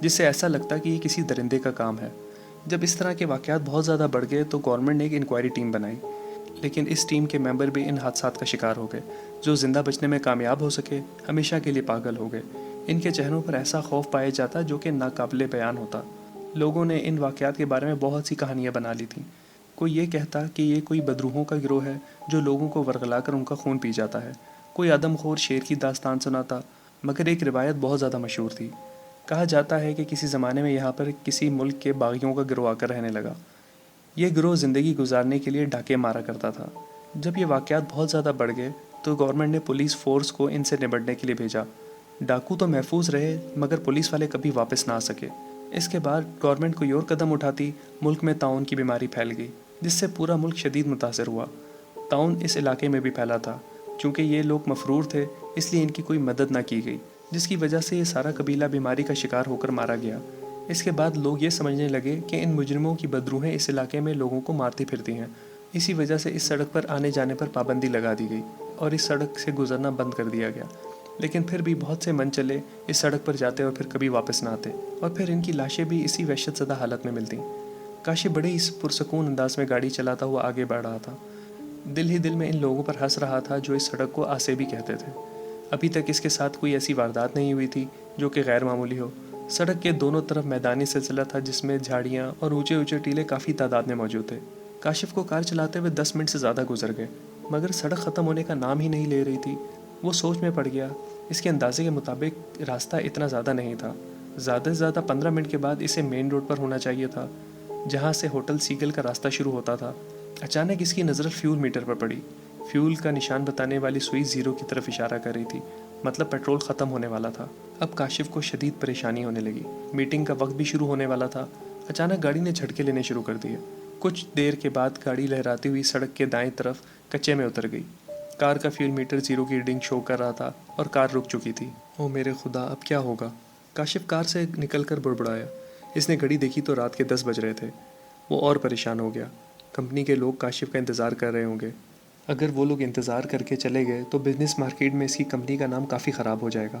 جس سے ایسا لگتا کہ یہ کسی درندے کا کام ہے۔ جب اس طرح کے واقعات بہت زیادہ بڑھ گئے تو گورنمنٹ نے ایک انکوائری ٹیم بنائی، لیکن اس ٹیم کے ممبر بھی ان حادثات کا شکار ہو گئے۔ جو زندہ بچنے میں کامیاب ہو سکے ہمیشہ کے لیے پاگل ہو گئے۔ ان کے چہروں پر ایسا خوف پایا جاتا جو کہ ناقابل بیان ہوتا۔ لوگوں نے ان واقعات کے بارے میں بہت سی کہانیاں بنا لی تھیں۔ کوئی یہ کہتا کہ یہ کوئی بدروحوں کا گروہ ہے جو لوگوں کو ورغلا کر ان کا خون پی جاتا ہے۔ کوئی آدم خور شیر کی داستان سناتا، مگر ایک روایت بہت زیادہ مشہور تھی۔ کہا جاتا ہے کہ کسی زمانے میں یہاں پر کسی ملک کے باغیوں کا گروہ آ کر رہنے لگا۔ یہ گروہ زندگی گزارنے کے لیے ڈاکے مارا کرتا تھا۔ جب یہ واقعات بہت زیادہ بڑھ گئے تو گورنمنٹ نے پولیس فورس کو ان سے نمٹنے کے لیے بھیجا۔ ڈاکو تو محفوظ رہے مگر پولیس والے کبھی واپس نہ آ سکے۔ اس کے بعد گورنمنٹ کوئی اور قدم اٹھاتی، ملک میں طاعون کی بیماری پھیل گئی جس سے پورا ملک شدید متاثر ہوا۔ طاعون اس علاقے میں بھی پھیلا تھا۔ چونکہ یہ لوگ مفرور تھے اس لیے ان کی کوئی مدد نہ کی گئی، جس کی وجہ سے یہ سارا قبیلہ بیماری کا شکار ہو کر مارا گیا۔ اس کے بعد لوگ یہ سمجھنے لگے کہ ان مجرموں کی بدروحیں اس علاقے میں لوگوں کو مارتی پھرتی ہیں۔ اسی وجہ سے اس سڑک پر آنے جانے پر پابندی لگا دی گئی اور اس سڑک سے گزرنا بند کر دیا گیا۔ لیکن پھر بھی بہت سے من چلے اس سڑک پر جاتے اور پھر کبھی واپس نہ آتے، اور پھر ان کی لاشیں بھی اسی وحشت زدہ حالت میں ملتیں۔ کاشف بڑے اس پرسکون انداز میں گاڑی چلاتا ہوا آگے بڑھ رہا تھا۔ دل ہی دل میں ان لوگوں پر ہنس رہا تھا جو اس سڑک کو آسیبی کہتے تھے۔ ابھی تک اس کے ساتھ کوئی ایسی واردات نہیں ہوئی تھی جو کہ غیر معمولی ہو۔ سڑک کے دونوں طرف میدانی سلسلہ تھا جس میں جھاڑیاں اور اونچے اونچے ٹیلے کافی تعداد میں موجود تھے۔ کاشف کو کار چلاتے ہوئے 10 منٹ سے زیادہ گزر گئے مگر سڑک ختم ہونے کا نام ہی نہیں لے رہی تھی۔ وہ سوچ میں پڑ گیا۔ اس کے اندازے کے مطابق راستہ اتنا زیادہ نہیں تھا۔ زیادہ سے زیادہ 15 منٹ کے بعد اسے مین روڈ پر ہونا چاہیے تھا جہاں سے ہوٹل سیگل کا راستہ شروع ہوتا تھا۔ اچانک اس کی نظر فیول میٹر پر پڑی۔ فیول کا نشان بتانے والی سوئی زیرو کی طرف اشارہ کر رہی تھی، مطلب پیٹرول ختم ہونے والا تھا۔ اب کاشف کو شدید پریشانی ہونے لگی۔ میٹنگ کا وقت بھی شروع ہونے والا تھا۔ اچانک گاڑی نے جھٹکے لینے شروع کر دیے۔ کچھ دیر کے بعد گاڑی لہراتی ہوئی سڑک کے دائیں طرف کچے میں اتر گئی۔ کار کا فیول میٹر زیرو کی ریڈنگ شو کر رہا تھا اور کار رک چکی تھی۔ او میرے خدا، اب کیا ہوگا؟ کاشف کار سے نکل کر بڑبڑایا۔ اس نے گھڑی دیکھی تو رات کے 10 بج رہے تھے۔ وہ اور پریشان ہو گیا۔ کمپنی کے لوگ کاشف کا انتظار کر رہے ہوں گے۔ اگر وہ لوگ انتظار کر کے چلے گئے تو بزنس مارکیٹ میں اس کی کمپنی کا نام کافی خراب ہو جائے گا۔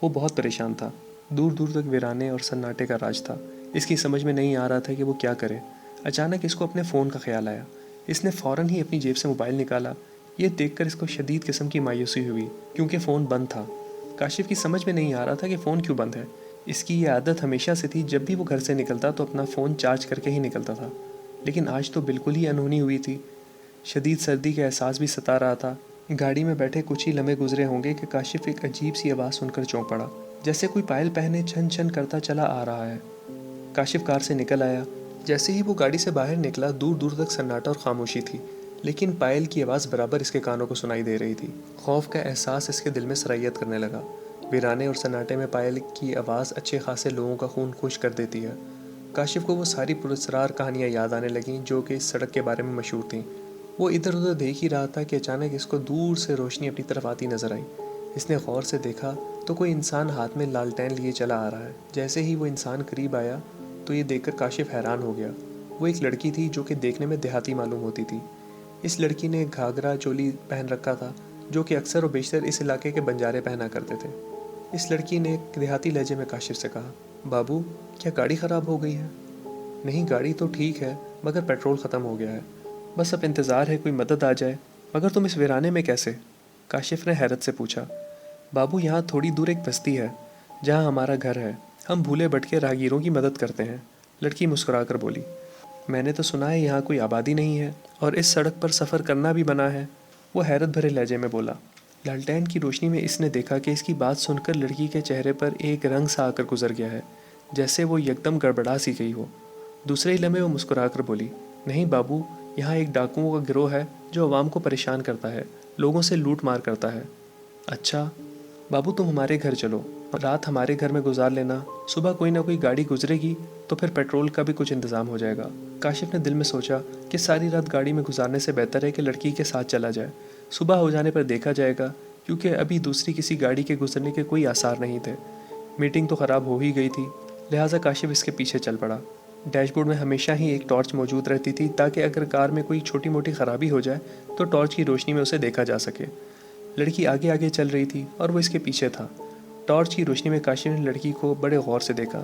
وہ بہت پریشان تھا۔ دور دور تک ویرانے اور سناٹے کا راج تھا۔ اس کی سمجھ میں نہیں آ رہا تھا کہ وہ کیا کرے۔ اچانک اس کو اپنے فون کا خیال آیا۔ اس نے فوراً ہی اپنی جیب سے موبائل نکالا۔ یہ دیکھ کر اس کو شدید قسم کی مایوسی ہوئی کیونکہ فون بند تھا۔ کاشف کی سمجھ میں نہیں آ رہا تھا کہ فون کیوں بند ہے۔ اس کی یہ عادت ہمیشہ سے تھی، جب بھی وہ گھر سے نکلتا تو اپنا فون چارج کر کے ہی نکلتا تھا، لیکن آج تو بالکل ہی انہونی ہوئی تھی۔ شدید سردی کا احساس بھی ستا رہا تھا۔ گاڑی میں بیٹھے کچھ ہی لمحے گزرے ہوں گے کہ کاشف ایک عجیب سی آواز سن کر چونک پڑا، جیسے کوئی پائل پہنے چھن چھن کرتا چلا آ رہا ہے۔ کاشف کار سے نکل آیا۔ جیسے ہی وہ گاڑی سے باہر نکلا دور دور تک سناٹا اور خاموشی تھی، لیکن پائل کی آواز برابر اس کے کانوں کو سنائی دے رہی تھی۔ خوف کا احساس اس کے دل میں سرایت کرنے لگا۔ ویرانے اور سناٹے میں پائل کی آواز اچھے خاصے لوگوں کا خون خشک کر دیتی ہے۔ کاشف کو وہ ساری پراسرار کہانیاں یاد آنے لگیں جو کہ اس سڑک کے بارے میں مشہور تھیں۔ وہ ادھر ادھر دیکھ ہی رہا تھا کہ اچانک اس کو دور سے روشنی اپنی طرف آتی نظر آئی۔ اس نے غور سے دیکھا تو کوئی انسان ہاتھ میں لالٹین لیے چلا آ رہا ہے۔ جیسے ہی وہ انسان قریب آیا تو یہ دیکھ کر کاشف حیران ہو گیا۔ وہ ایک لڑکی تھی جو کہ دیکھنے میں دیہاتی معلوم ہوتی تھی۔ اس لڑکی نے گھاگرا چولی پہن رکھا تھا جو کہ اکثر و بیشتر اس علاقے کے بنجارے پہنا کرتے تھے۔ اس لڑکی نے ایک دیہاتی لہجے میں کاشف سے کہا، بابو کیا گاڑی خراب ہو گئی ہے؟ نہیں، گاڑی تو ٹھیک ہے مگر پیٹرول ختم ہو گیا ہے۔ بس اب انتظار ہے کوئی مدد آ جائے۔ مگر تم اس ویرانے میں کیسے؟ کاشف نے حیرت سے پوچھا۔ بابو یہاں تھوڑی دور ایک بستی ہے جہاں ہمارا گھر ہے، ہم بھولے بھٹکے راہگیروں کی مدد کرتے ہیں۔ لڑکی مسکرا کر بولی، میں نے تو سنا ہے یہاں کوئی آبادی نہیں ہے اور اس سڑک پر سفر کرنا بھی منع ہے۔ وہ حیرت بھرے لہجے میں بولا۔ لالٹین کی روشنی میں اس نے دیکھا کہ اس کی بات سن کر لڑکی کے چہرے پر ایک رنگ سا آ کر گزر گیا ہے، جیسے وہ یکدم گڑبڑا سی گئی ہو۔ دوسرے ہی لمحے وہ مسکرا کر بولی، نہیں بابو، یہاں ایک ڈاکوؤں کا گروہ ہے جو عوام کو پریشان کرتا ہے، لوگوں سے لوٹ مار کرتا ہے۔ اچھا بابو، تم ہمارے گھر چلو، رات ہمارے گھر میں گزار لینا، صبح کوئی نہ کوئی گاڑی گزرے گی تو پھر پیٹرول کا بھی کچھ انتظام ہو جائے گا۔ کاشف نے دل میں سوچا کہ ساری رات گاڑی میں گزارنے سے بہتر ہے کہ لڑکی کے ساتھ چلا جائے، صبح ہو جانے پر دیکھا جائے گا، کیونکہ ابھی دوسری کسی گاڑی کے گزرنے کے کوئی آثار نہیں تھے۔ میٹنگ تو خراب ہو ہی گئی تھی، لہٰذا کاشف اس کے پیچھے چل پڑا۔ ڈیش بورڈ میں ہمیشہ ہی ایک ٹارچ موجود رہتی تھی تاکہ اگر کار میں کوئی چھوٹی موٹی خرابی ہو جائے تو ٹارچ کی روشنی میں اسے دیکھا جا سکے۔ لڑکی آگے آگے چل رہی تھی اور وہ اس کے پیچھے تھا۔ ٹارچ کی روشنی میں کاشف نے لڑکی کو بڑے غور سے دیکھا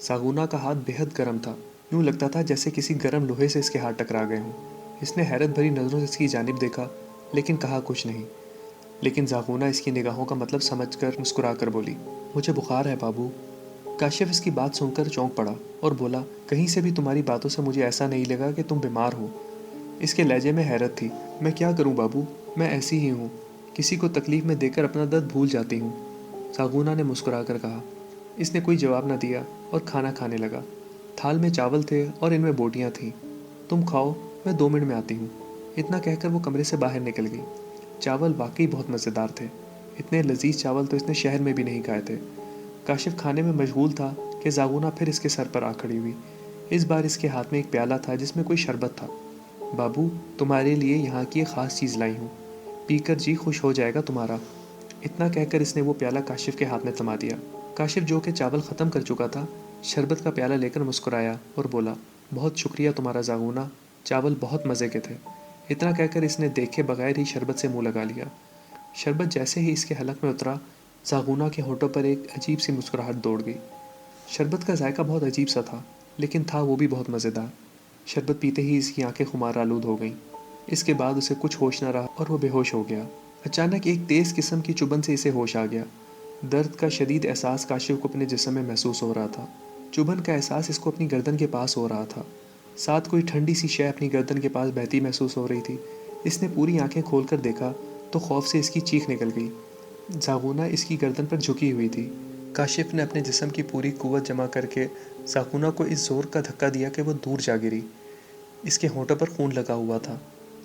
زاغونا کا ہاتھ بےحد گرم تھا، یوں لگتا تھا جیسے کسی گرم لوہے سے اس کے ہاتھ ٹکرا گئے ہوں۔ اس نے حیرت بھری نظروں سے اس کی جانب دیکھا لیکن کہا کچھ نہیں۔ لیکن زاغونا اس کی نگاہوں کا مطلب سمجھ کر مسکرا کر بولی، مجھے بخار ہے بابو۔ کاشف اس کی بات سن کر چونک پڑا اور بولا، کہیں سے بھی تمہاری باتوں سے مجھے ایسا نہیں لگا کہ تم بیمار ہو۔ اس کے لہجے میں حیرت تھی۔ میں کیا کروں بابو، میں ایسی ہی ہوں، کسی کو تکلیف میں دے کر اپنا درد بھول جاتی ہوں، زاغونا نے مسکرا کر کہا۔ اس نے کوئی جواب نہ دیا اور کھانا کھانے لگا۔ تھال میں چاول تھے اور ان میں بوٹیاں تھیں۔ تم کھاؤ، میں 2 منٹ میں آتی ہوں، اتنا کہہ کر وہ کمرے سے باہر نکل گئی۔ چاول واقعی بہت مزیدار تھے، اتنے لذیذ چاول تو اس نے شہر میں بھی نہیں کھائے تھے۔ کاشف کھانے میں مشغول تھا کہ زاغونا پھر اس کے سر پر آ کھڑی ہوئی۔ اس بار اس کے ہاتھ میں ایک پیالہ تھا جس میں کوئی شربت تھا۔ بابو، تمہارے لیے یہاں کی ایک خاص چیز لائی ہوں، پی کر جی خوش ہو جائے گا تمہارا۔ اتنا کہہ کر اس نے وہ پیالہ کاشف کے ہاتھ میں تھما دیا۔ کاشف جو کہ چاول ختم کر چکا تھا، شربت کا پیالہ لے کر مسکرایا اور بولا، بہت شکریہ تمہارا زاغونا، چاول بہت مزے کے تھے۔ اتنا کہہ کر اس نے دیکھے بغیر ہی شربت سے منہ لگا لیا۔ شربت جیسے ہی اس کے حلق میں اترا، زاغونا کے ہونٹوں پر ایک عجیب سی مسکراہٹ دوڑ گئی۔ شربت کا ذائقہ بہت عجیب سا تھا، لیکن تھا وہ بھی بہت مزیدار۔ شربت پیتے ہی اس کی آنکھیں خمار آلود ہو گئیں۔ اس کے بعد اسے کچھ ہوش نہ رہا اور وہ بے ہوش ہو گیا۔ اچانک ایک تیز قسم کی چبھن سے اسے ہوش آ گیا۔ درد کا شدید احساس کاشف کو اپنے جسم میں محسوس ہو رہا تھا۔ چبھن کا احساس اس کو اپنی گردن کے پاس ہو رہا تھا۔ ساتھ کوئی ٹھنڈی سی شے اپنی گردن کے پاس بہتی محسوس ہو رہی تھی۔ اس نے پوری آنکھیں کھول کر دیکھا تو خوف سے اس کی چیخ نکل گئی۔ زاغونا اس کی گردن پر جھکی ہوئی تھی۔ کاشف نے اپنے جسم کی پوری قوت جمع کر کے زاغونا کو اس زور کا دھکا دیا کہ وہ دور جا گری۔ اس کے ہونٹوں پر خون لگا ہوا تھا۔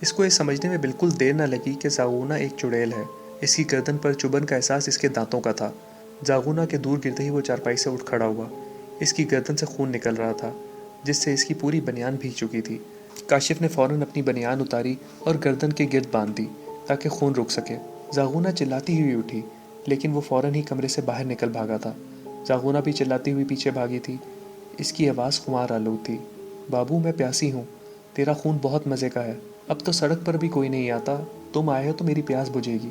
اس کو یہ سمجھنے میں بالکل دیر نہ لگی کہ زاغونا ایک چڑیل ہے۔ اس کی گردن پر چبھن کا احساس اس کے دانتوں کا تھا۔ زاغونا کے دور گرتے ہی وہ چارپائی سے اٹھ کھڑا ہوا۔ اس کی گردن سے خون نکل رہا تھا جس سے اس کی پوری بنیان بھیگ چکی تھی۔ کاشف نے فوراً اپنی بنیان اتاری اور گردن کے گرد باندھ دی تاکہ خون رک سکے۔ زاغونا چلاتی ہوئی اٹھی لیکن وہ فوراً ہی کمرے سے باہر نکل بھاگا تھا۔ زاغونا بھی چلاتی ہوئی پیچھے بھاگی تھی۔ اس کی آواز خمار آلود تھی، بابو میں پیاسی ہوں، تیرا خون بہت مزے کا ہے، اب تو سڑک پر بھی کوئی نہیں آتا، تم آئے ہو تو میری پیاس بجھے گی۔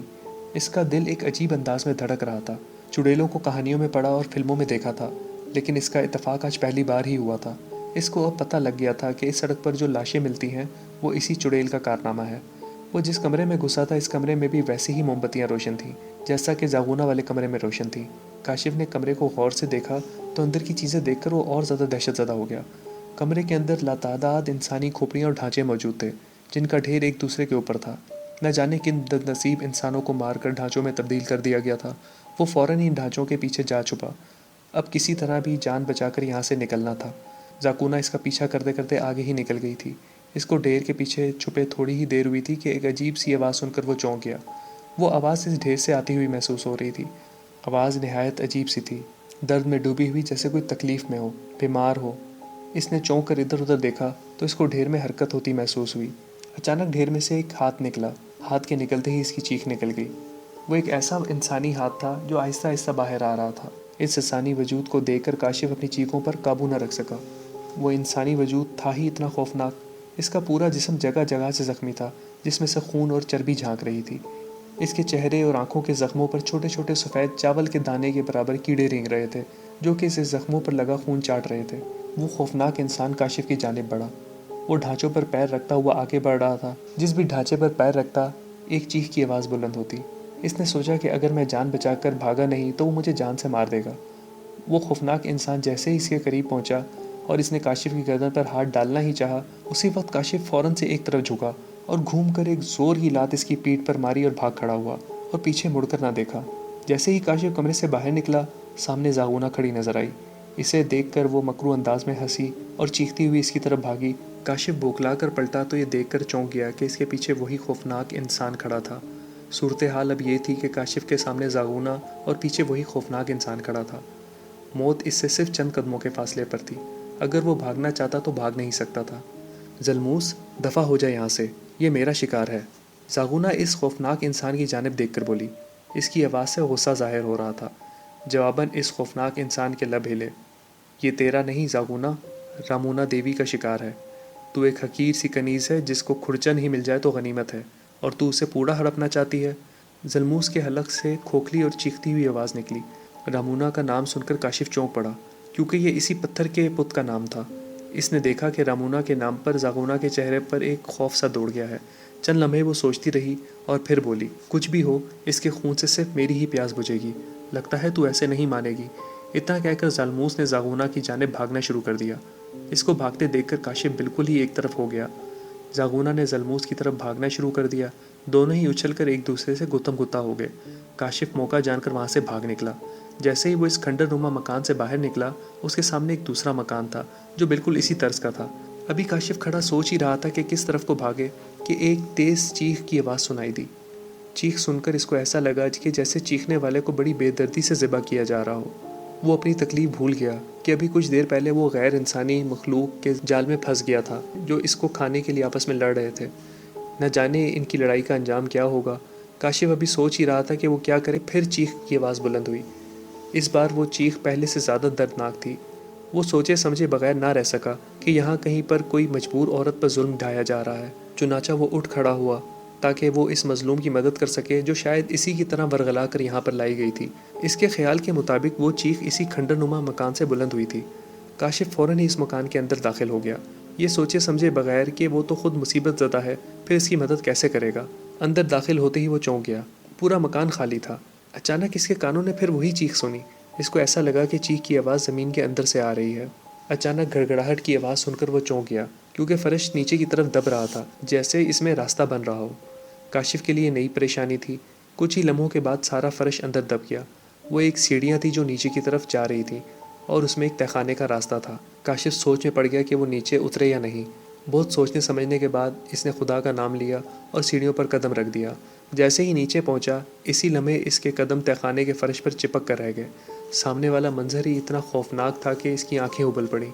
اس کا دل ایک عجیب انداز میں دھڑک رہا تھا۔ چڑیلوں کو کہانیوں میں پڑھا اور فلموں میں دیکھا تھا، لیکن اس کا اتفاق آج پہلی بار ہی ہوا تھا۔ اس کو اب پتہ لگ گیا تھا کہ اس سڑک پر جو لاشیں ملتی ہیں وہ اسی چڑیل کا کارنامہ ہے۔ وہ جس کمرے میں گھسا تھا اس کمرے میں بھی ویسی ہی موم بتیاں روشن تھیں جیسا کہ زاغونا والے کمرے میں روشن تھیں۔ کاشف نے کمرے کو غور سے دیکھا تو اندر کی چیزیں دیکھ کر وہ اور زیادہ دہشت زدہ ہو گیا۔ کمرے کے اندر لاتعداد انسانی کھوپڑیاں اور ڈھانچے موجود تھے جن کا ڈھیر ایک دوسرے کے اوپر تھا۔ نہ جانے کن بد نصیب انسانوں کو مار کر ڈھانچوں میں تبدیل کر دیا گیا تھا۔ وہ فوراً ہی ان ڈھانچوں کے پیچھے جا چھپا۔ اب کسی طرح بھی جان بچا کر یہاں سے نکلنا تھا۔ زاغونا اس کا پیچھا کرتے کرتے آگے ہی نکل گئی تھی۔ اس کو ڈھیر کے پیچھے چھپے تھوڑی ہی دیر ہوئی تھی کہ ایک عجیب سی آواز سن کر وہ چونک گیا۔ وہ آواز اس ڈھیر سے آتی ہوئی محسوس ہو رہی تھی۔ آواز نہایت عجیب سی تھی، درد میں ڈوبی ہوئی جیسے کوئی تکلیف میں ہو، بیمار ہو۔ اس نے چونک کر ادھر ادھر دیکھا تو اس کو ڈھیر میں حرکت ہوتی محسوس ہوئی۔ اچانک ڈھیر میں سے ایک ہاتھ نکلا۔ ہاتھ کے نکلتے ہی اس کی چیخ نکل گئی۔ وہ ایک ایسا انسانی ہاتھ تھا جو آہستہ آہستہ باہر آ رہا تھا۔ اس انسانی وجود کو دیکھ کر کاشف اپنی چیخوں پر قابو نہ رکھ سکا۔ وہ انسانی وجود تھا ہی اتنا خوفناک، اس کا پورا جسم جگہ جگہ سے زخمی تھا جس میں سے خون اور چربی جھانک رہی تھی۔ اس کے چہرے اور آنکھوں کے زخموں پر چھوٹے چھوٹے سفید چاول کے دانے کے برابر کیڑے رینگ رہے تھے جو کہ اسے زخموں پر لگا خون چاٹ رہے تھے۔ وہ خوفناک انسان کاشف کی جانب بڑھا۔ وہ ڈھانچوں پر پیر رکھتا ہوا آگے بڑھ رہا تھا۔ جس بھی ڈھانچے پر پیر رکھتا ایک چیخ کی آواز بلند ہوتی۔ اس نے سوچا کہ اگر میں جان بچا کر بھاگا نہیں تو وہ مجھے جان سے مار دے گا۔ وہ خوفناک انسان جیسے ہی اس کے قریب پہنچا اور اس نے کاشف کی گردن پر ہاتھ ڈالنا ہی چاہا، اسی وقت کاشف فوراً سے ایک طرف جھکا اور گھوم کر ایک زور کی لات اس کی پیٹھ پر ماری اور بھاگ کھڑا ہوا اور پیچھے مڑ کر نہ دیکھا۔ جیسے ہی کاشف کمرے سے باہر نکلا، سامنے زاغونا کھڑی نظر آئی۔ اسے دیکھ کر وہ مکروہ انداز میں ہنسی اور چیختی ہوئی اس کی طرف بھاگی۔ کاشف بوکھلا کر پلٹا تو یہ دیکھ کر چونک گیا کہ اس کے پیچھے وہی خوفناک انسان کھڑا تھا۔ صورتحال اب یہ تھی کہ کاشف کے سامنے زاغونا اور پیچھے وہی خوفناک انسان کھڑا تھا۔ موت اس سے صرف چند قدموں کے فاصلے پر تھی۔ اگر وہ بھاگنا چاہتا تو بھاگ نہیں سکتا تھا۔ ذلموس، دفع ہو جا یہاں سے، یہ میرا شکار ہے، زاغونا اس خوفناک انسان کی جانب دیکھ کر بولی۔ اس کی آواز سے غصہ ظاہر ہو رہا تھا۔ جواباً اس خوفناک انسان کے لب ہلے۔ یہ تیرا نہیں زاغونا، رامونا دیوی کا شکار ہے۔ تو ایک حقیر سی کنیز ہے جس کو کھرچن ہی مل جائے تو غنیمت ہے، اور تو اسے پوڑا ہڑپنا چاہتی ہے۔ ذلموس کے حلق سے کھوکھلی اور چیختی ہوئی آواز نکلی۔ رامونا کا نام سن کر کاشف چونک پڑا۔ کیونکہ یہ اسی پتھر کے بت کا نام تھا۔ اس نے دیکھا کہ رامونا کے نام پر زاغونا کے چہرے پر ایک خوف سا دوڑ گیا ہے۔ چند لمحے وہ سوچتی رہی اور پھر بولی، کچھ بھی ہو، اس کے خون سے صرف میری ہی پیاس بجھے گی۔ لگتا ہے تو ایسے نہیں مانے گی۔ اتنا کہہ کر زالموس نے زاغونا کی جانب بھاگنا شروع کر دیا۔ اس کو بھاگتے دیکھ کر کاشف بالکل ہی ایک طرف ہو گیا۔ زاغونا نے زلموس کی طرف بھاگنا شروع کر دیا۔ دونوں ہی اچھل کر ایک دوسرے سے گتم گتا ہو گئے۔ کاشف موقع جان کر وہاں سے بھاگ نکلا۔ جیسے ہی وہ اس کھنڈر نما مکان سے باہر نکلا، اس کے سامنے ایک دوسرا مکان تھا جو بالکل اسی طرز کا تھا۔ ابھی کاشف کھڑا سوچ ہی رہا تھا کہ کس طرف کو بھاگے کہ ایک تیز چیخ کی آواز سنائی دی۔ چیخ سن کر اس کو ایسا لگا کہ جیسے چیخنے والے کو بڑی بے دردی سے ذبح کیا جا رہا ہو۔ وہ اپنی تکلیف بھول گیا کہ ابھی کچھ دیر پہلے وہ غیر انسانی مخلوق کے جال میں پھنس گیا تھا جو اس کو کھانے کے لیے آپس میں لڑ رہے تھے۔ نہ جانے ان کی لڑائی کا انجام کیا ہوگا۔ کاشف ابھی سوچ ہی رہا تھا کہ وہ کیا کرے، پھر چیخ کی آواز بلند ہوئی۔ اس بار وہ چیخ پہلے سے زیادہ دردناک تھی۔ وہ سوچے سمجھے بغیر نہ رہ سکا کہ یہاں کہیں پر کوئی مجبور عورت پر ظلم ڈھایا جا رہا ہے۔ چنانچہ وہ اٹھ کھڑا ہوا تاکہ وہ اس مظلوم کی مدد کر سکے جو شاید اسی کی طرح ورغلا کر یہاں پر لائی گئی تھی۔ اس کے خیال کے مطابق وہ چیخ اسی کھنڈر نما مکان سے بلند ہوئی تھی۔ کاشف فوراً ہی اس مکان کے اندر داخل ہو گیا، یہ سوچے سمجھے بغیر کہ وہ تو خود مصیبت زدہ ہے، پھر اس کی مدد کیسے کرے گا۔ اندر داخل ہوتے ہی وہ چونک گیا۔ پورا مکان خالی تھا۔ اچانک اس کے کانوں نے پھر وہی چیخ سنی۔ اس کو ایسا لگا کہ چیخ کی آواز زمین کے اندر سے آ رہی ہے۔ اچانک گڑگڑاہٹ کی آواز سن کر وہ چونک گیا کیونکہ فرش نیچے کی طرف دب رہا تھا، جیسے اس میں راستہ بن رہا ہو۔ کاشف کے لیے نئی پریشانی تھی۔ کچھ ہی لمحوں کے بعد سارا فرش اندر دب گیا۔ وہ ایک سیڑھیاں تھیں جو نیچے کی طرف جا رہی تھیں اور اس میں ایک تہخانے کا راستہ تھا۔ کاشف سوچ میں پڑ گیا کہ وہ نیچے اترے یا نہیں۔ بہت سوچنے سمجھنے کے بعد اس نے خدا کا نام لیا اور سیڑھیوں پر قدم رکھ دیا۔ جیسے ہی نیچے پہنچا، اسی لمحے اس کے قدم تہخانے کے فرش پر چپک کر رہ گئے۔ سامنے والا منظر ہی اتنا خوفناک تھا کہ اس کی آنکھیں ابل پڑیں۔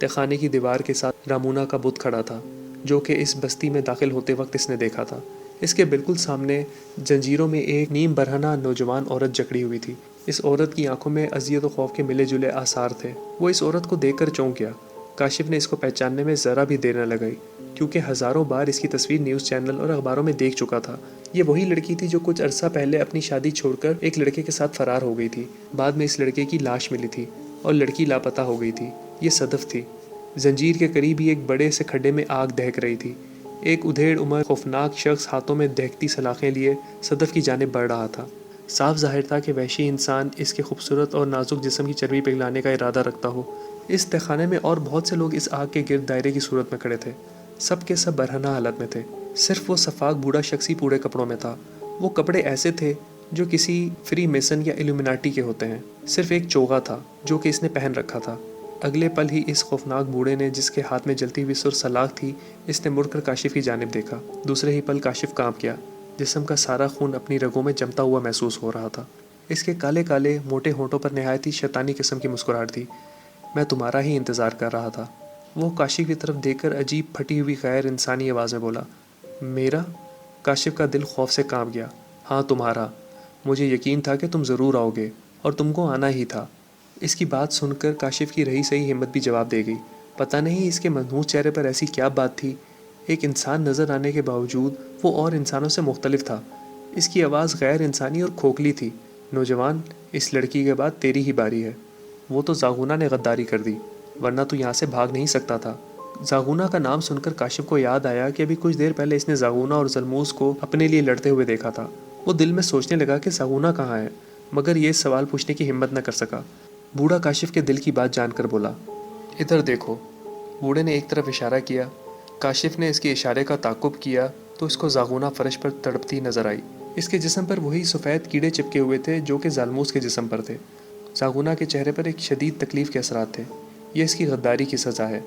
تہخانے کی دیوار کے ساتھ رامونا کا بت کھڑا تھا جو کہ اس بستی میں داخل ہوتے وقت اس نے دیکھا تھا۔ اس کے بالکل سامنے زنجیروں میں ایک نیم برہنہ نوجوان عورت جکڑی ہوئی تھی۔ اس عورت کی آنکھوں میں اذیت و خوف کے ملے جلے آثار تھے۔ وہ اس عورت کو دیکھ کر چونک گیا۔ کاشف نے اس کو پہچاننے میں ذرا بھی دیر نہ لگائی کیونکہ ہزاروں بار اس کی تصویر نیوز چینل اور اخباروں میں دیکھ چکا تھا۔ یہ وہی لڑکی تھی جو کچھ عرصہ پہلے اپنی شادی چھوڑ کر ایک لڑکے کے ساتھ فرار ہو گئی تھی۔ بعد میں اس لڑکے کی لاش ملی تھی اور لڑکی لاپتہ ہو گئی تھی۔ یہ صدف تھی۔ زنجیر کے قریب ہی ایک بڑے سے کھڈے میں آگ دہک رہی تھی۔ ایک ادھیڑ عمر خوفناک شخص ہاتھوں میں دہکتی سلاخیں لیے صدف کی جانب بڑھ رہا تھا۔ صاف ظاہر تھا کہ وحشی انسان اس کے خوبصورت اور نازک جسم کی چربی پگھلانے کا ارادہ رکھتا ہو۔ اس تہخانے میں اور بہت سے لوگ اس آگ کے گرد دائرے کی صورت میں کھڑے تھے۔ سب کے سب برہنہ حالت میں تھے۔ صرف وہ صفاق بوڑھا شخص ہی پورے کپڑوں میں تھا۔ وہ کپڑے ایسے تھے جو کسی فری میسن یا ایلومیناٹی کے ہوتے ہیں۔ صرف ایک چوغا تھا جو کہ اس نے پہن رکھا تھا۔ اگلے پل ہی اس خوفناک بوڑھے نے، جس کے ہاتھ میں جلتی ہوئی سرخ سلاخ تھی، اس نے مڑ کر کاشف کی جانب دیکھا۔ دوسرے ہی پل کاشف کانپ گیا۔ جسم کا سارا خون اپنی رگوں میں جمتا ہوا محسوس ہو رہا تھا۔ اس کے کالے کالے موٹے ہونٹوں پر نہایت ہی شیطانی قسم کی مسکراہٹ تھی۔ میں تمہارا ہی انتظار کر رہا تھا۔ وہ کاشف کی طرف دیکھ کر عجیب پھٹی ہوئی غیر انسانی آواز میں بولا۔ میرا؟ کاشف کا دل خوف سے کانپ گیا۔ ہاں تمہارا۔ مجھے یقین تھا کہ تم ضرور آؤ گے اور تم کو آنا ہی تھا۔ اس کی بات سن کر کاشف کی رہی سہی ہمت بھی جواب دے گئی۔ پتہ نہیں اس کے منحوس چہرے پر ایسی کیا بات تھی۔ ایک انسان نظر آنے کے باوجود وہ اور انسانوں سے مختلف تھا۔ اس کی آواز غیر انسانی اور کھوکھلی تھی۔ نوجوان، اس لڑکی کے بعد تیری ہی باری ہے۔ وہ تو زاغونا نے غداری کر دی، ورنہ تو یہاں سے بھاگ نہیں سکتا تھا۔ زاغونا کا نام سن کر کاشف کو یاد آیا کہ ابھی کچھ دیر پہلے اس نے زاغونا اور زلموس کو اپنے لیے لڑتے ہوئے دیکھا تھا۔ وہ دل میں سوچنے لگا کہ زاغونا کہاں ہے، مگر یہ سوال پوچھنے کی ہمت نہ کر سکا۔ بوڑھا کاشف کے دل کی بات جان کر بولا، ادھر دیکھو۔ بوڑھے نے ایک طرف اشارہ کیا۔ کاشف نے اس کے اشارے کا تعقب کیا تو اس کو زاغونا فرش پر تڑپتی نظر آئی۔ اس کے جسم پر وہی سفید کیڑے چپکے ہوئے تھے جو کہ زالموس کے جسم پر تھے۔ زاغونا کے چہرے پر ایک شدید تکلیف کے اثرات تھے۔ یہ اس کی غداری کی سزا ہے۔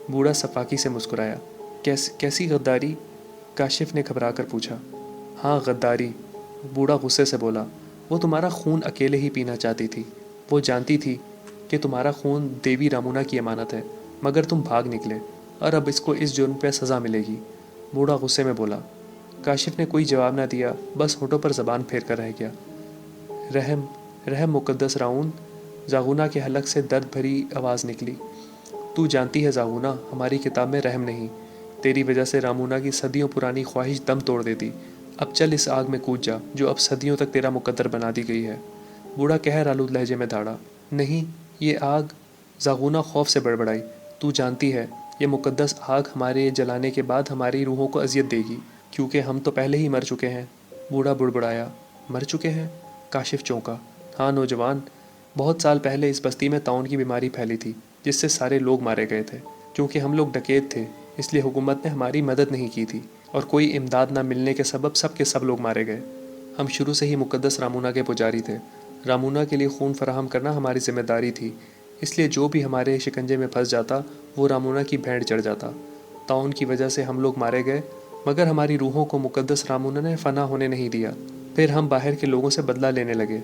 بوڑھا صفاقی سے مسکرایا۔ کیسی غداری؟ کاشف نے گھبرا کر پوچھا۔ ہاں غداری، بوڑھا غصے سے بولا۔ وہ تمہارا خون اکیلے ہی پینا چاہتی تھی۔ وہ جانتی تھی کہ تمہارا خون دیوی رامونا کی امانت ہے، مگر تم بھاگ نکلے اور اب اس کو اس جرم پہ سزا ملے گی۔ بوڑھا غصے میں بولا۔ کاشف نے کوئی جواب نہ دیا، بس ہونٹوں پر زبان پھیر کر رہ گیا۔ رحم، رحم مقدس راؤن، زاغونا کے حلق سے درد بھری آواز نکلی۔ تو جانتی ہے زاغونا، ہماری کتاب میں رحم نہیں۔ تیری وجہ سے رامونا کی صدیوں پرانی خواہش دم توڑ دیتی۔ اب چل اس آگ میں کود جا جو اب صدیوں تک تیرا مقدر بنا دی گئی ہے۔ بوڑھا قہر آلود لہجے میں دھاڑا۔ نہیں، یہ آگ زاغونہ خوف سے بڑبڑائی، تو جانتی ہے یہ مقدس آگ ہمارے جلانے کے بعد ہماری روحوں کو اذیت دے گی، کیونکہ ہم تو پہلے ہی مر چکے ہیں۔ بوڑھا بڑبڑایا، مر چکے ہیں؟ کاشف چونکا، ہاں نوجوان، بہت سال پہلے اس بستی میں طاعون کی بیماری پھیلی تھی جس سے سارے لوگ مارے گئے تھے۔ کیونکہ ہم لوگ ڈکیت تھے اس لیے حکومت نے ہماری مدد نہیں کی تھی، اور کوئی امداد نہ ملنے کے سبب سب کے سب لوگ مارے گئے۔ ہم شروع سے ہی مقدس رامونا کے پجاری تھے۔ رامونا کے لیے خون فراہم کرنا ہماری ذمہ داری تھی، اس لیے جو بھی ہمارے شکنجے میں پھنس جاتا وہ رامونا کی بھینٹ چڑھ جاتا۔ طاعون کی وجہ سے ہم لوگ مارے گئے، مگر ہماری روحوں کو مقدس رامونا نے فنا ہونے نہیں دیا۔ پھر ہم باہر کے لوگوں سے بدلہ لینے لگے۔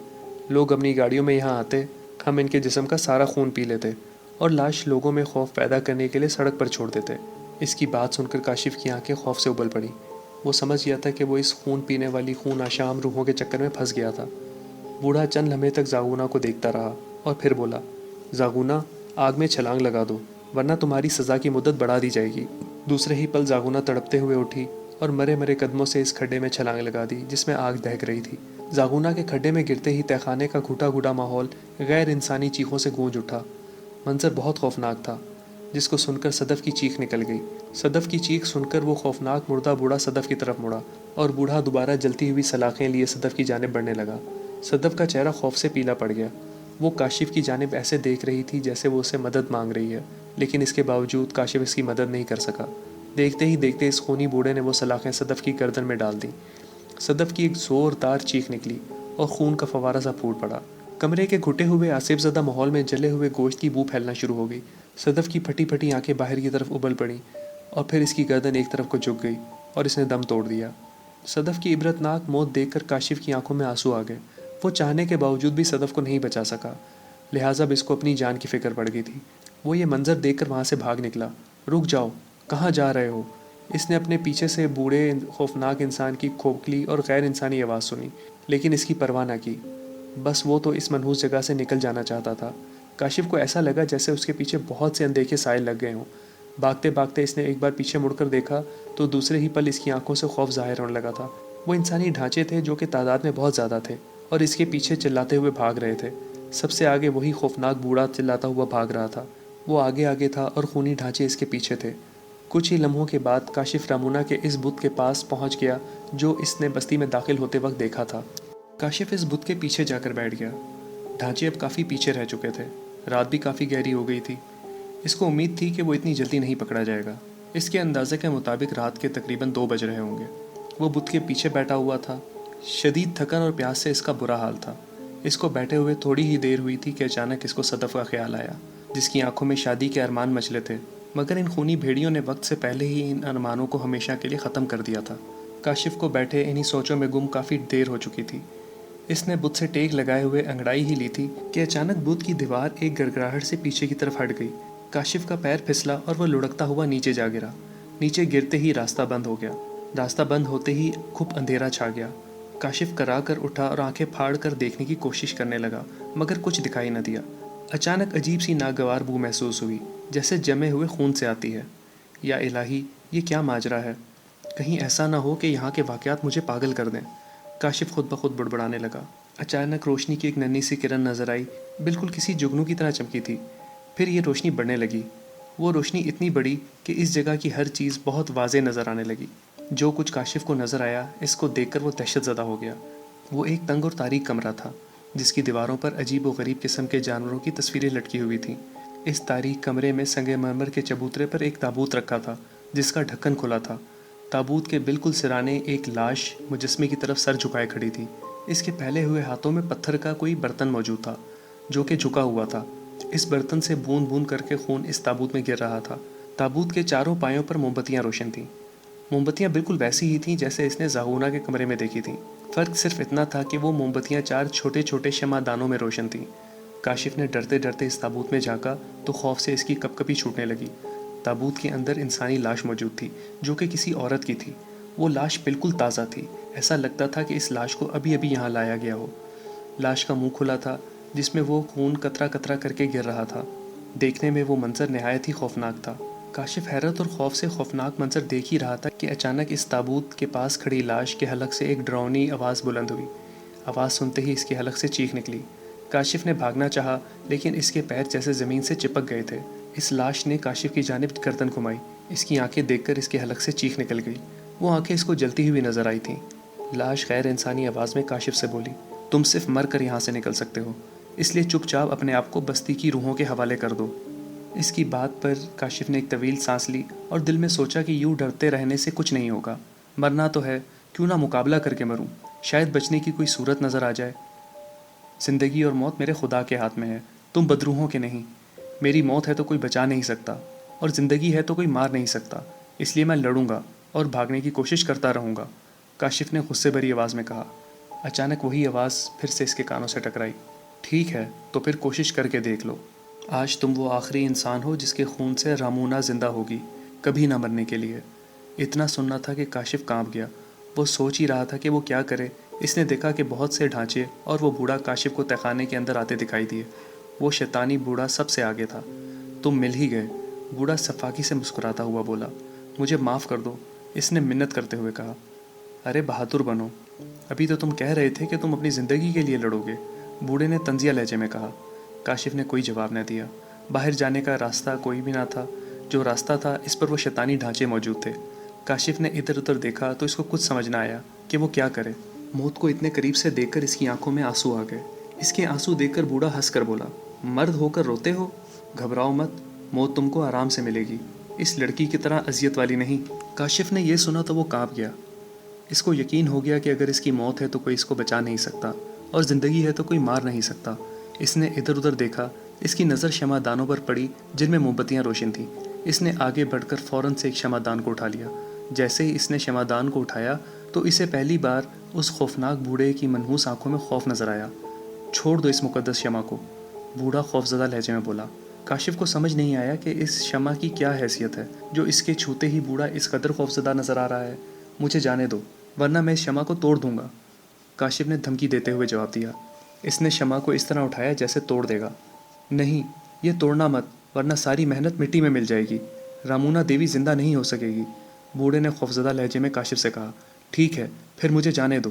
لوگ اپنی گاڑیوں میں یہاں آتے، ہم ان کے جسم کا سارا خون پی لیتے اور لاش لوگوں میں خوف پیدا کرنے کے لیے سڑک پر چھوڑ دیتے۔ اس کی بات سن کر کاشف کی آنکھیں خوف سے ابل پڑی۔ وہ سمجھ گیا تھا کہ وہ اس خون پینے والی خون آشام روحوں کے چکر میں پھنس گیا تھا۔ بوڑھا چند لمحے تک زاغونا کو دیکھتا رہا اور پھر بولا، زاغونا، آگ میں چھلانگ لگا دو ورنہ تمہاری سزا کی مدت بڑھا دی جائے گی۔ دوسرے ہی پل زاغونا تڑپتے ہوئے اٹھی اور مرے مرے قدموں سے اس کھڈے میں چھلانگ لگا دی جس میں آگ دہک رہی تھی۔ زاغونا کے کھڈے میں گرتے ہی تہخانے کا گھٹا گھٹا ماحول غیر انسانی چیخوں سے گونج اٹھا۔ منظر بہت خوفناک تھا، جس کو سن کر صدف کی چیخ نکل گئی۔ صدف کی چیخ سن کر وہ خوفناک مردہ بوڑھا صدف کی طرف مڑا اور بوڑھا دوبارہ جلتی ہوئی سلاخیں لیے صدف کی جانب بڑھنے لگا۔ صدف کا چہرہ خوف سے پیلا پڑ گیا۔ وہ کاشف کی جانب ایسے دیکھ رہی تھی جیسے وہ اسے مدد مانگ رہی ہے، لیکن اس کے باوجود کاشف اس کی مدد نہیں کر سکا۔ دیکھتے ہی دیکھتے اس خونی بوڑھے نے وہ سلاخیں صدف کی گردن میں ڈال دیں۔ صدف کی ایک زوردار چیخ نکلی اور خون کا فوارہ سا پھوٹ پڑا۔ کمرے کے گھٹے ہوئے آصف زدہ ماحول میں جلے ہوئے گوشت کی بو پھیلنا شروع ہو گئی۔ صدف کی پھٹی پھٹی آنکھیں باہر کی طرف ابل پڑیں اور پھر اس کی گردن ایک طرف کو جھک گئی اور اس نے دم توڑ دیا۔ صدف کی عبرتناک موت دیکھ کر کاشف کی آنکھوں میں آنسو آ گئے۔ وہ چاہنے کے باوجود بھی صدف کو نہیں بچا سکا، لہٰذا اب اس کو اپنی جان کی فکر پڑ گئی تھی۔ وہ یہ منظر دیکھ کر وہاں سے بھاگ نکلا۔ رک جاؤ، کہاں جا رہے ہو؟ اس نے اپنے پیچھے سے بوڑھے خوفناک انسان کی کھوکھلی اور غیر انسانی آواز سنی، لیکن اس کی پرواہ نہ کی۔ بس وہ تو اس منحوس جگہ سے نکل جانا چاہتا تھا۔ کاشف کو ایسا لگا جیسے اس کے پیچھے بہت سے اندیکھے سائے لگ گئے ہوں۔ بھاگتے بھاگتے اس نے ایک بار پیچھے مڑ کر دیکھا تو دوسرے ہی پل اس کی آنکھوں سے خوف ظاہر ہونے لگا تھا۔ وہ انسانی ڈھانچے تھے جو کہ تعداد میں بہت زیادہ تھے اور اس کے پیچھے چلاتے ہوئے بھاگ رہے تھے۔ سب سے آگے وہی خوفناک بوڑھا چلاتا ہوا بھاگ رہا تھا۔ وہ آگے آگے تھا اور خونی ڈھانچے اس کے پیچھے تھے۔ کچھ ہی لمحوں کے بعد کاشف رامونا کے اس بت کے پاس پہنچ گیا جو اس نے بستی میں داخل ہوتے وقت دیکھا تھا۔ کاشف اس بت کے پیچھے جا کر بیٹھ گیا۔ ڈھانچے اب کافی پیچھے رہ چکے تھے، رات بھی کافی گہری ہو گئی تھی۔ اس کو امید تھی کہ وہ اتنی جلدی نہیں پکڑا جائے گا۔ اس کے اندازے کے مطابق رات کے تقریباً 2 بج رہے ہوں گے۔ وہ بت کے پیچھے بیٹھا ہوا تھا۔ شدید تھکن اور پیاس سے اس کا برا حال تھا۔ اس کو بیٹھے ہوئے تھوڑی ہی دیر ہوئی تھی کہ اچانک اس کو صدف کا خیال آیا، جس کی آنکھوں میں شادی کے ارمان مچلے تھے، مگر ان خونی بھیڑیوں نے وقت سے پہلے ہی ان ارمانوں کو ہمیشہ کے لیے ختم کر دیا تھا۔ کاشف کو بیٹھے انہی سوچوں میں گم کافی دیر ہو چکی تھی۔ اس نے بت سے ٹیک لگائے ہوئے انگڑائی ہی لی تھی کہ اچانک بت کی دیوار ایک گڑگڑاہٹ سے پیچھے کی طرف ہٹ گئی۔ کاشف کا پیر پھسلا اور وہ لڑکتا ہوا نیچے جا گرا۔ نیچے گرتے ہی راستہ بند ہو گیا۔ راستہ بند ہوتے ہی خوب اندھیرا چھا گیا۔ کاشف کرا کر اٹھا اور آنکھیں پھاڑ کر دیکھنے کی کوشش کرنے لگا، مگر کچھ دکھائی نہ دیا۔ اچانک عجیب سی ناگوار بو محسوس ہوئی، جیسے جمے ہوئے خون سے آتی ہے۔ یا الہی، یہ کیا ماجرا ہے؟ کہیں ایسا نہ ہو کہ یہاں کے واقعات مجھے پاگل کر دیں۔ کاشف خود بخود بڑبڑانے لگا۔ اچانک روشنی کی ایک ننھی سی کرن نظر آئی، بالکل کسی جگنو کی طرح چمکی تھی۔ پھر یہ روشنی بڑھنے لگی۔ وہ روشنی اتنی بڑی کہ اس جگہ کی ہر چیز بہت واضح نظر آنے لگی۔ جو کچھ کاشف کو نظر آیا، اس کو دیکھ کر وہ دہشت زدہ ہو گیا۔ وہ ایک تنگ اور تاریک کمرہ تھا، جس کی دیواروں پر عجیب و غریب قسم کے جانوروں کی تصویریں لٹکی ہوئی تھیں۔ اس تاریک کمرے میں سنگ مرمر کے چبوترے پر ایک تابوت رکھا تھا، جس کا ڈھکن کھلا تھا۔ تابوت کے بالکل سرانے ایک لاش مجسمے کی طرف سر جھکائے کھڑی تھی۔ اس کے پھیلے ہوئے ہاتھوں میں پتھر کا کوئی برتن موجود تھا، جو کہ جھکا ہوا تھا۔ اس برتن سے بوند بوند کر کے خون اس تابوت میں گر رہا تھا۔ تابوت کے چاروں پایوں پر موم بتیاں روشن تھیں۔ موم بتیاں بالکل ویسی ہی تھیں جیسے اس نے زاغونا کے کمرے میں دیکھی تھیں۔ فرق صرف اتنا تھا کہ وہ موم بتیاں 4 چھوٹے چھوٹے شمع دانوں میں روشن تھیں۔ کاشف نے ڈرتے ڈرتے اس تابوت میں جھانکا تو خوف سے اس کی کپکپی چھوٹنے لگی۔ تابوت کے اندر انسانی لاش موجود تھی، جو کہ کسی عورت کی تھی۔ وہ لاش بالکل تازہ تھی، ایسا لگتا تھا کہ اس لاش کو ابھی ابھی یہاں لایا گیا ہو۔ لاش کا منہ کھلا تھا، جس میں وہ خون قطرہ قطرہ کر کے گر رہا تھا۔ دیکھنے میں وہ منظر نہایت ہی خوفناک تھا۔ کاشف حیرت اور خوف سے خوفناک منظر دیکھ ہی رہا تھا کہ اچانک اس تابوت کے پاس کھڑی لاش کے حلق سے ایک ڈراؤنی آواز بلند ہوئی۔ آواز سنتے ہی اس کے حلق سے چیخ نکلی۔ کاشف نے بھاگنا چاہا لیکن اس کے پیر جیسے زمین سے چپک گئے تھے۔ اس لاش نے کاشف کی جانب گردن گھمائی۔ اس کی آنکھیں دیکھ کر اس کے حلق سے چیخ نکل گئی۔ وہ آنکھیں اس کو جلتی ہوئی نظر آئی تھیں۔ لاش غیر انسانی آواز میں کاشف سے بولی، تم صرف مر کر یہاں سے نکل سکتے ہو، اس لیے چپ چاپ اپنے آپ کو بستی کی روحوں کے حوالے کر دو۔ اس کی بات پر کاشف نے ایک طویل سانس لی اور دل میں سوچا کہ یوں ڈرتے رہنے سے کچھ نہیں ہوگا۔ مرنا تو ہے، کیوں نہ مقابلہ کر کے مروں، شاید بچنے کی کوئی صورت نظر آ جائے۔ زندگی اور موت میرے خدا کے ہاتھ میں ہے، تم بدروحوں کے نہیں۔ میری موت ہے تو کوئی بچا نہیں سکتا، اور زندگی ہے تو کوئی مار نہیں سکتا، اس لیے میں لڑوں گا اور بھاگنے کی کوشش کرتا رہوں گا، کاشف نے غصے بھری آواز میں کہا۔ اچانک وہی آواز پھر سے اس کے کانوں سے ٹکرائی، ٹھیک ہے تو پھر کوشش کر کے دیکھ لو۔ آج تم وہ آخری انسان ہو جس کے خون سے رامونا زندہ ہوگی، کبھی نہ مرنے کے لیے۔ اتنا سننا تھا کہ کاشف کانپ گیا۔ وہ سوچ ہی رہا تھا کہ وہ کیا کرے۔ اس نے دیکھا کہ بہت سے ڈھانچے اور وہ بوڑھا کاشف کو تہخانے کے اندر آتے دکھائی دیے۔ وہ شیطانی بوڑھا سب سے آگے تھا۔ تم مل ہی گئے، بوڑھا صفاقی سے مسکراتا ہوا بولا۔ مجھے معاف کر دو، اس نے منت کرتے ہوئے کہا۔ ارے بہادر بنو، ابھی تو تم کہہ رہے تھے کہ تم اپنی زندگی کے لیے لڑو گے، بوڑھے نے طنزیہ لہجے میں کہا۔ کاشف نے کوئی جواب نہ دیا۔ باہر جانے کا راستہ کوئی بھی نہ تھا۔ جو راستہ تھا اس پر وہ شیطانی ڈھانچے موجود تھے۔ کاشف نے ادھر ادھر دیکھا تو اس کو کچھ سمجھ نہ آیا کہ وہ کیا کرے۔ موت کو اتنے قریب سے دیکھ کر اس کی آنکھوں میں آنسو آ گئے۔ اس کے آنسو دیکھ کر بوڑھا ہنس کر بولا، مرد ہو کر روتے ہو؟ گھبراؤ مت، موت تم کو آرام سے ملے گی، اس لڑکی کی طرح اذیت والی نہیں۔ کاشف نے یہ سنا تو وہ کانپ گیا۔ اس کو یقین ہو گیا کہ اگر اس کی موت ہے تو کوئی اس کو بچا نہیں سکتا، اور زندگی ہے تو کوئی مار نہیں سکتا۔ اس نے ادھر ادھر دیکھا۔ اس کی نظر شمع دانوں پر پڑی جن میں موم بتیاں روشن تھیں۔ اس نے آگے بڑھ کر فوراً سے ایک شمع دان کو اٹھا لیا۔ جیسے ہی اس نے شمع دان کو اٹھایا تو اسے پہلی بار اس خوفناک بوڑھے کی منحوس آنکھوں میں خوف نظر آیا۔ چھوڑ دو اس مقدس شمع کو، بوڑھا خوفزدہ لہجے میں بولا۔ کاشف کو سمجھ نہیں آیا کہ اس شمع کی کیا حیثیت ہے جو اس کے چھوتے ہی بوڑھا اس قدر خوفزدہ نظر آ رہا ہے۔ مجھے جانے دو ورنہ میں اس شمع کو توڑ دوں گا، کاشف نے دھمکی دیتے ہوئے جواب دیا۔ اس نے شمع کو اس طرح اٹھایا جیسے توڑ دے گا۔ نہیں، یہ توڑنا مت ورنہ ساری محنت مٹی میں مل جائے گی، رامونا دیوی زندہ نہیں ہو سکے گی، بوڑھے نے خوفزدہ لہجے میں کاشف سے کہا۔ ٹھیک ہے پھر مجھے جانے دو۔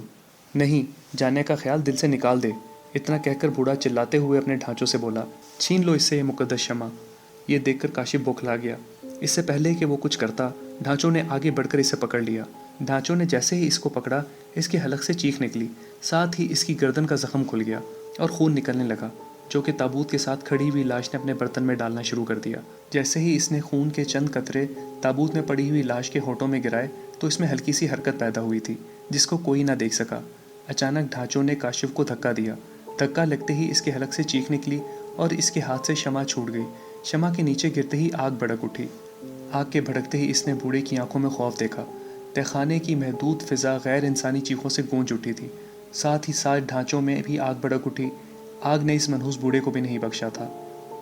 نہیں، جانے کا خیال دل سے نکال دے، اتنا کہہ کر بوڑھا چلاتے ہوئے اپنے ڈھانچوں سے بولا، چھین لو اس سے یہ مقدس شمع۔ یہ دیکھ کر کاشف بوکھلا گیا۔ اس سے پہلے کہ وہ کچھ کرتا، ڈھانچوں نے آگے بڑھ کر اسے پکڑ لیا۔ ڈھانچوں نے جیسے ہی اس کو پکڑا، اس کے حلق سے چیخ نکلی، ساتھ ہی اس کی گردن کا زخم کھل گیا اور خون نکلنے لگا، جو کہ تابوت کے ساتھ کھڑی ہوئی لاش نے اپنے برتن میں ڈالنا شروع کر دیا۔ جیسے ہی اس نے خون کے چند قطرے تابوت میں پڑی ہوئی لاش کے ہونٹوں میں گرائے تو اس میں ہلکی سی حرکت پیدا ہوئی تھی جس کو کوئی نہ دیکھ سکا۔ اچانک ڈھانچوں نے کاشف کو دھکا دیا۔ دھکا لگتے ہی اس کے حلق سے چیخ نکلی اور اس کے ہاتھ سے شمع چھوٹ گئی۔ شمع کے نیچے گرتے ہی آگ بھڑک اٹھی۔ آگ کے بھڑکتے ہی اس نے بوڑھے کی آنکھوں میں خوف دیکھا۔ تہخانے کی محدود فضا غیر انسانی چیخوں سے گونج اٹھی تھی، ساتھ ہی ساتھ ڈھانچوں میں بھی آگ بھڑک اٹھی۔ آگ نے اس منحوس بوڑھے کو بھی نہیں بخشا تھا۔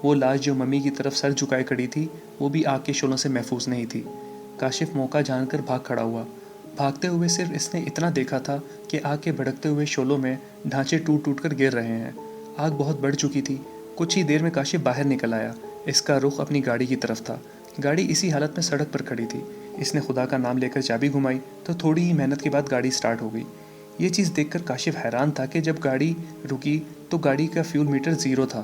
وہ لاش جو ممی کی طرف سر جھکائے کھڑی تھی وہ بھی آگ کے شعلوں سے محفوظ نہیں تھی۔ کاشف موقع جان کر بھاگ کھڑا ہوا۔ بھاگتے ہوئے صرف اس نے اتنا دیکھا تھا کہ آگ کے بھڑکتے ہوئے شعلوں میں ڈھانچے ٹوٹ ٹوٹ کر گر رہے ہیں۔ آگ بہت بڑھ چکی تھی۔ کچھ ہی دیر میں کاشف باہر نکل آیا۔ اس کا رخ اپنی گاڑی کی طرف تھا۔ گاڑی اسی حالت میں سڑک پر کھڑی تھی۔ اس نے خدا کا نام لے کر چابی گھمائی تو تھوڑی ہی محنت کے بعد گاڑی سٹارٹ ہو گئی۔ یہ چیز دیکھ کر کاشف حیران تھا کہ جب گاڑی رکی تو گاڑی کا فیول میٹر 0 تھا۔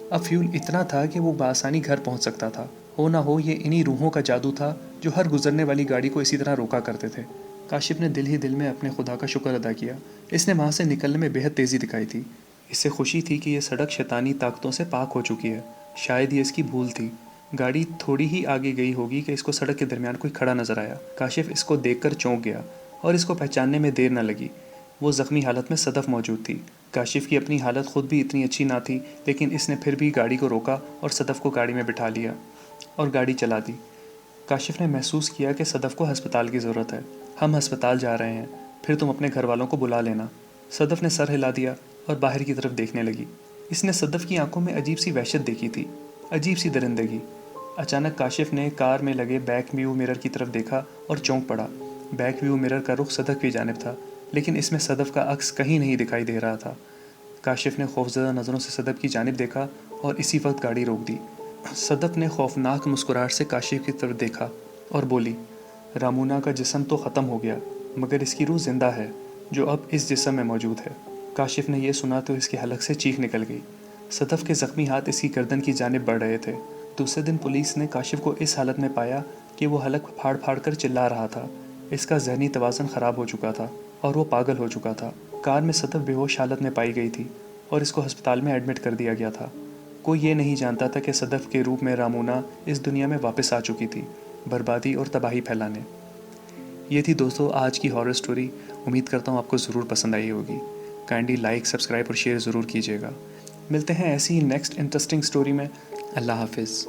اب فیول اتنا تھا کہ وہ بآسانی گھر پہنچ سکتا تھا۔ ہو نہ ہو یہ انہی روحوں کا جادو تھا جو ہر گزرنے والی گاڑی کو اسی طرح روکا کرتے تھے۔ کاشف نے دل ہی دل میں اپنے خدا کا شکر ادا کیا۔ اس نے وہاں سے نکلنے میں بہت تیزی دکھائی تھی۔ اس سے خوشی تھی کہ یہ سڑک شیطانی طاقتوں سے پاک ہو چکی ہے۔ شاید یہ اس کی بھول تھی۔ گاڑی تھوڑی ہی آگے گئی ہوگی کہ اس کو سڑک کے درمیان کوئی کھڑا نظر آیا۔ کاشف اس کو دیکھ کر چونک گیا اور اس کو پہچاننے میں دیر نہ لگی۔ وہ زخمی حالت میں صدف موجود تھی۔ کاشف کی اپنی حالت خود بھی اتنی اچھی نہ تھی، لیکن اس نے پھر بھی گاڑی کو روکا اور صدف کو گاڑی میں بٹھا لیا اور گاڑی چلا دی۔ کاشف نے محسوس کیا کہ صدف کو ہسپتال کی ضرورت ہے۔ ہم ہسپتال جا رہے ہیں، پھر تم اپنے گھر والوں کو بلا لینا۔ صدف نے سر ہلا دیا اور باہر کی طرف دیکھنے لگی۔ اس نے صدف کی آنکھوں میں عجیب سی وحشت دیکھی تھی، عجیب سی درندگی۔ اچانک کاشف نے کار میں لگے بیک ویو مرر کی طرف دیکھا اور چونک پڑا۔ بیک ویو مرر کا رخ صدف کی جانب تھا، لیکن اس میں صدف کا عکس کہیں نہیں دکھائی دے رہا تھا۔ کاشف نے خوفزدہ نظروں سے صدف کی جانب دیکھا اور اسی وقت گاڑی روک دی۔ صدف نے خوفناک مسکراہٹ سے کاشف کی طرف دیکھا اور بولی، رامونا کا جسم تو ختم ہو گیا، مگر اس کی روح زندہ ہے جو اب اس جسم میں موجود ہے۔ کاشف نے یہ سنا تو اس کے حلق سے چیخ نکل گئی۔ صدف کے زخمی ہاتھ اس کی گردن کی جانب بڑھ رہے تھے۔ دوسرے دن پولیس نے کاشف کو اس حالت میں پایا کہ وہ حلق پھاڑ پھاڑ کر چلا رہا تھا۔ اس کا ذہنی توازن خراب ہو چکا تھا اور وہ پاگل ہو چکا تھا۔ کار میں صدف بے ہوش حالت میں پائی گئی تھی اور اس کو ہسپتال میں ایڈمٹ کر دیا گیا تھا۔ کوئی یہ نہیں جانتا تھا کہ صدف کے روپ میں رامونا اس دنیا میں واپس آ چکی تھی، بربادی اور تباہی پھیلانے۔ یہ تھی دوستو آج کی ہارر سٹوری۔ امید کرتا ہوں آپ کو ضرور پسند آئی ہوگی۔ کائنڈلی لائک، سبسکرائب اور شیئر ضرور کیجیے گا۔ ملتے ہیں ایسی ہی نیکسٹ انٹرسٹنگ سٹوری میں۔ اللہ حافظ۔